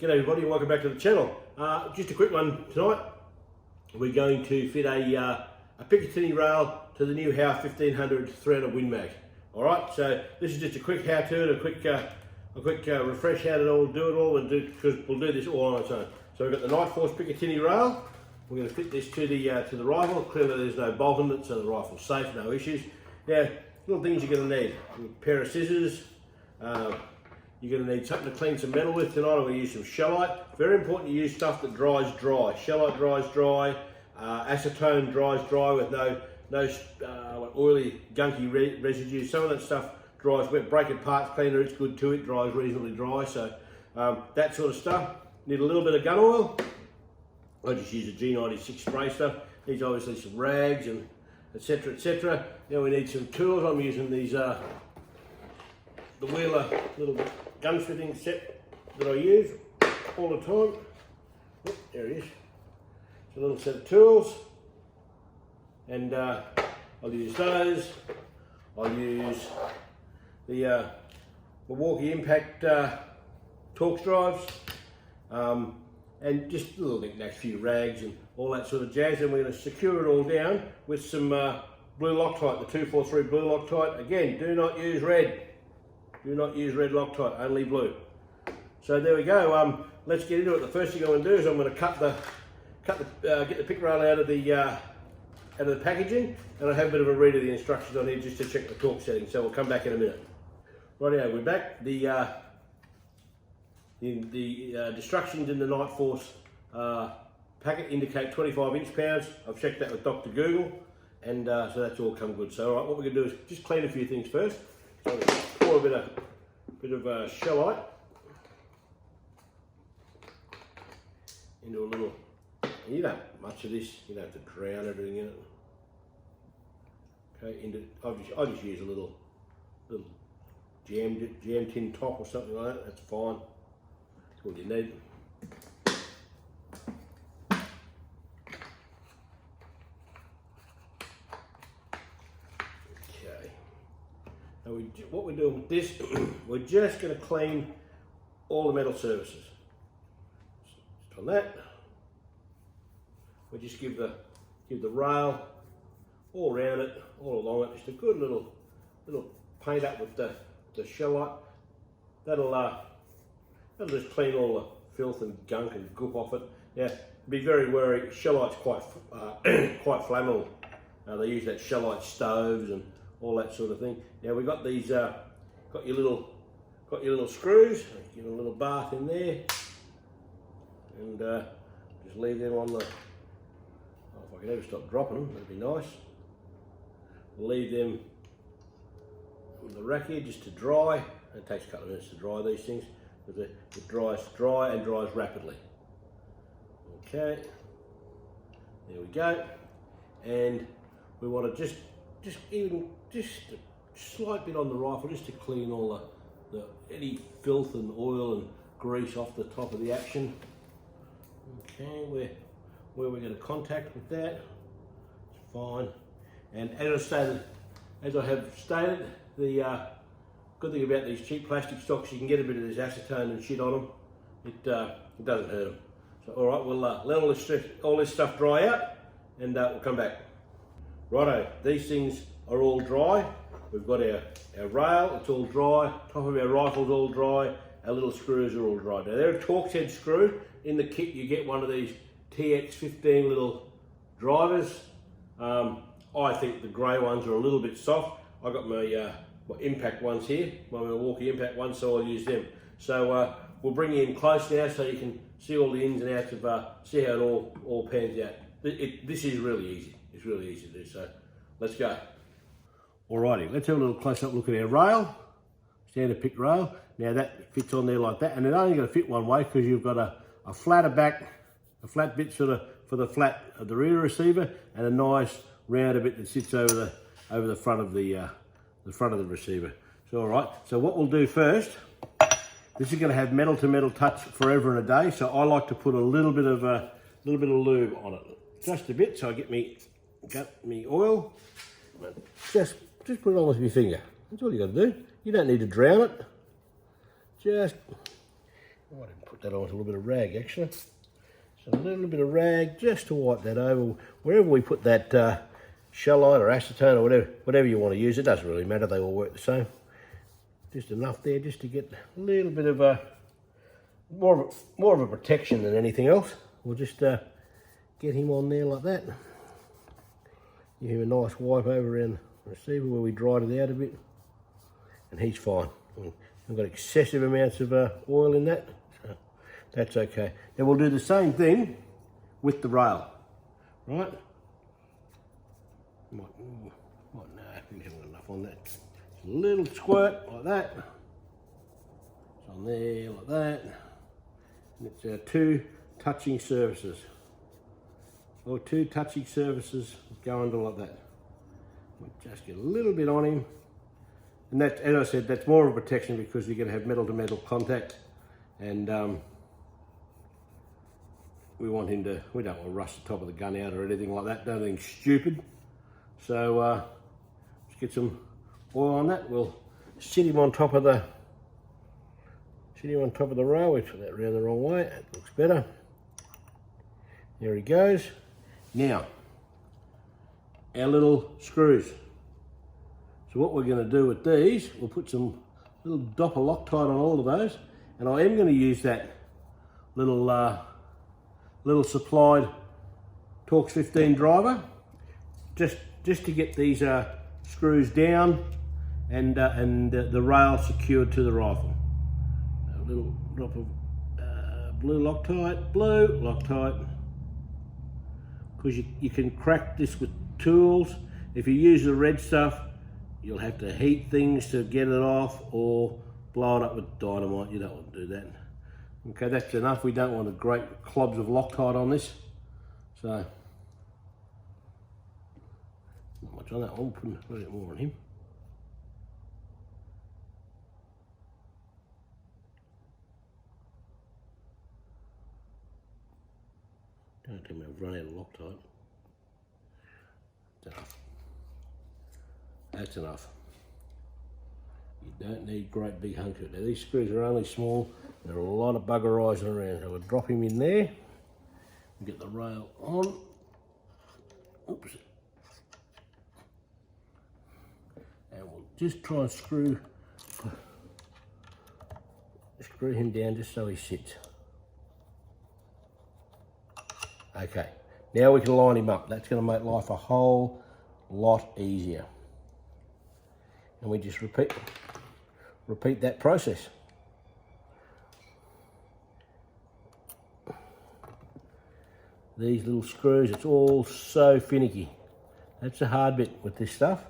G'day everybody and welcome back to the channel. Just a quick one tonight. We're going to fit a Picatinny rail to the new HOWA 1500 300 Win Mag. Alright, so this is just a quick how-to and a quick refresh how to do it all, and because we'll do this all on its own. So we've got the Night Force Picatinny rail. We're going to fit this to the rifle. Clearly there's no bolt in it, so the rifle's safe, no issues. Now, little things you're going to need. A pair of scissors. You're going to need something to clean some metal with. Tonight I'm going to use some shellite. Very important to use stuff that dries dry. Shellite dries dry, acetone dries dry with no oily, gunky residue. Some of that stuff dries wet. Brake and parts cleaner, it's good too. It dries reasonably dry. So that sort of stuff. Need a little bit of gun oil. I just use a G96 spray stuff. Needs obviously some rags and etc. etc. Now we need some tools. I'm using these the Wheeler little gun fitting set that I use all the time. Oh, there it is. It's a little set of tools, and I'll use those. I'll use the Milwaukee Impact Torx drives, and just a little knick-knacks, few rags and all that sort of jazz. And we're going to secure it all down with some blue Loctite, the 243 blue Loctite. Again, do not use red. Do not use red Loctite, only blue. So there we go. Let's get into it. The first thing I'm going to do is I'm going to get the pick rail out of the packaging, and I'll have a bit of a read of the instructions on here just to check the torque settings. So we'll come back in a minute. Rightio, we're back. The instructions in the Night Force packet indicate 25 inch-pounds. I've checked that with Dr. Google, and so that's all come good. So all right, what we're going to do is just clean a few things first. So pour a bit of shellite into a little. You don't much of this. You don't have to drown everything in it. Okay, I just use a little jam tin top or something like that. That's fine. That's all you need. What we're doing with this, we're just going to clean all the metal surfaces. Just on that, we just give the rail all around it, all along it, just a good little paint up with the shellite. That'll just clean all the filth and gunk and goop off it. Now, be very wary. Shellite's quite flammable. They use that shellite stoves and all that sort of thing. Now we've got these, got your little screws. Give a little bath in there, and just leave them on the. Oh, if I can ever stop dropping them, that'd be nice. We'll leave them on the rack here just to dry. It takes a couple of minutes to dry these things, but it dries dry and dries rapidly. Okay, there we go, and we want to just a slight bit on the rifle, just to clean all any filth and oil and grease off the top of the action. Okay, where we're going to contact with that, it's fine. And as I have stated, the good thing about these cheap plastic stocks, you can get a bit of this acetone and shit on them. It doesn't hurt them. So all right, we'll let all this stuff dry out, and we'll come back. Righto, these things are all dry. We've got our rail, it's all dry. Top of our rifle's all dry. Our little screws are all dry. Now they're a Torx head screw. In the kit you get one of these TX15 little drivers. I think the grey ones are a little bit soft. I got my Impact ones here, my Milwaukee Impact ones, so I'll use them. So we'll bring you in close now so you can see all the ins and outs of see how it all pans out. This is really easy. It's really easy to do, so let's go. Alrighty, let's have a little close-up look at our rail, standard pick rail. Now that fits on there like that, and it's only going to fit one way because you've got a flatter back, a flat bit sort of for the flat of the rear receiver, and a nice rounder bit that sits over the front of the receiver. So all right, so what we'll do first, this is going to have metal to metal touch forever and a day, so I like to put a little bit of lube on it, just a bit, so I get me oil. Just put it on with your finger. That's all you got to do. You don't need to drown it. Just I might even put that on with a little bit of rag actually. So a little bit of rag just to wipe that over. Wherever we put that shellite or acetone or whatever you want to use, it doesn't really matter, they all work the same. Just enough there just to get a little bit of a, more of a protection than anything else. We'll just get him on there like that. Give him a nice wipe over around the receiver where we dried it out a bit. And he's fine. We've got excessive amounts of oil in that, so that's okay. Now we'll do the same thing with the rail, right? No, I think I've got enough on that. Just a little squirt like that. It's on there like that. And it's our two touching surfaces. Or two touching surfaces go under like that. We'll just get a little bit on him. And that, as I said, that's more of a protection because you're going to have metal to metal contact. And we want him to, we don't want to rust the top of the gun out or anything like that, nothing stupid. So let's get some oil on that. We'll sit him on top of the rail. We put that around the wrong way. That looks better. There he goes. Now, our little screws. So what we're going to do with these, we'll put some little Doppler Loctite on all of those, and I am going to use that little supplied Torx 15 driver, just to get these screws down and the rail secured to the rifle. A little drop of blue Loctite, because you can crack this with tools. If you use the red stuff, you'll have to heat things to get it off or blow it up with dynamite. You don't want to do that. Okay, that's enough. We don't want a great clobs of Loctite on this. So, not much on that one. Put a little bit more on him. Don't tell me I've run out of Loctite. That's enough. That's enough. You don't need great big hunks of it. Now these screws are only small. There are a lot of buggerising around. So we'll drop him in there and get the rail on. Oops. And we'll just try and screw him down just so he sits. Okay, now we can line him up. That's going to make life a whole lot easier. And we just repeat that process. These little screws, it's all so finicky. That's the hard bit with this stuff.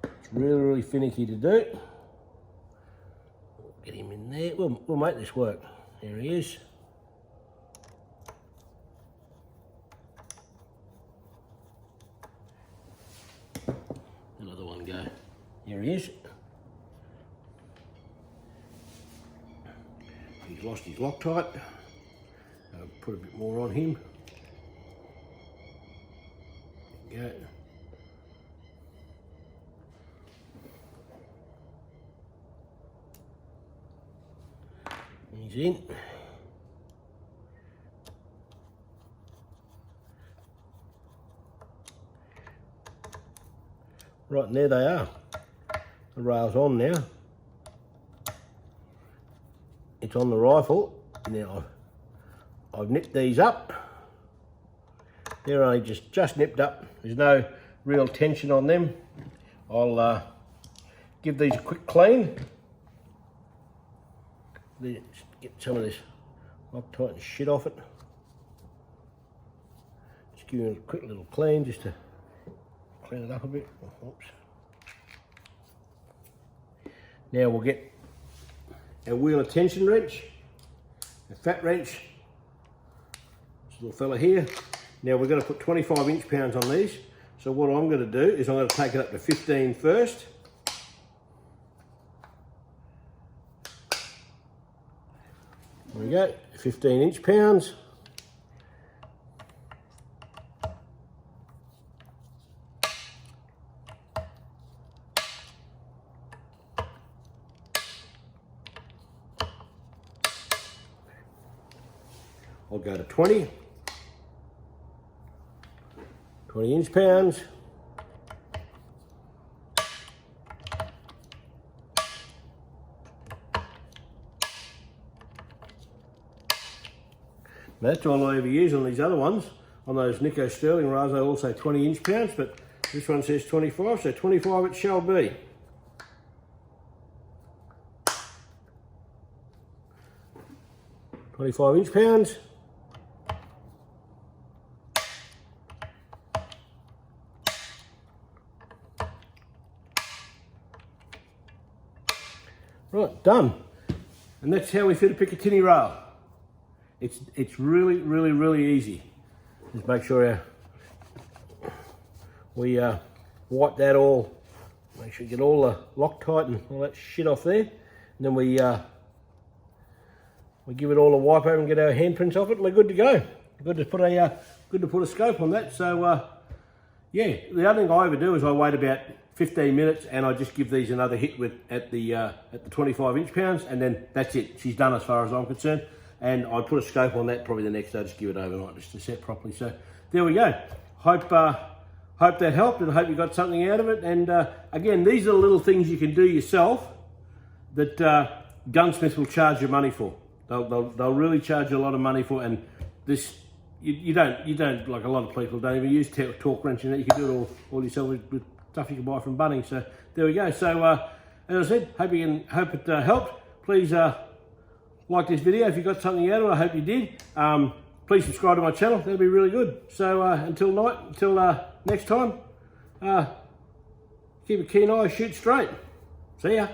It's really, really finicky to do. We'll get him in there. We'll make this work. There he is. Another one go. Here he is. He's lost his Loctite. I'll put a bit more on him. There we go. He's in. Right, and there they are. The rail's on now. It's on the rifle. Now I've nipped these up. They're only just nipped up. There's no real tension on them. I'll give these a quick clean. Let's get some of this Loctite and shit off it. Just give it a quick little clean just to clean it up a bit. Oops. Now we'll get our wheel of tension wrench, a fat wrench, this little fella here. Now we're going to put 25 inch-pounds on these. So what I'm going to do is I'm going to take it up to 15 first. There we go, 15 inch-pounds. I'll go to 20 inch-pounds. That's all I ever use on these other ones. On those Nico Sterling rails, they all say 20 inch-pounds, but this one says 25, so 25 it shall be. £25 inch-pounds. Right, done. And that's how we fit a Picatinny rail. It's really easy. Just make sure we wipe that all, make sure you get all the Loctite and all that shit off there. And then we give it all a wipe over and get our handprints off it, and we're good to go. Good to put a scope on that. So yeah, the other thing I ever do is I wait about 15 minutes and I just give these another hit at the 25 inch-pounds, and then that's it. She's done as far as I'm concerned. And I put a scope on that probably the next day, just give it overnight just to set properly. So there we go. Hope that helped, and I hope you got something out of it. And again, these are the little things you can do yourself that gunsmiths will charge you money for. They'll really charge you a lot of money for. And this, you don't like a lot of people don't even use torque wrenching. That you can do it all yourself with stuff you can buy from Bunnings. So there we go. So as I said, hope it helped. Please like this video if you got something out of it. I hope you did. Please subscribe to my channel. That'd be really good. So until next time, keep a keen eye, shoot straight. See ya.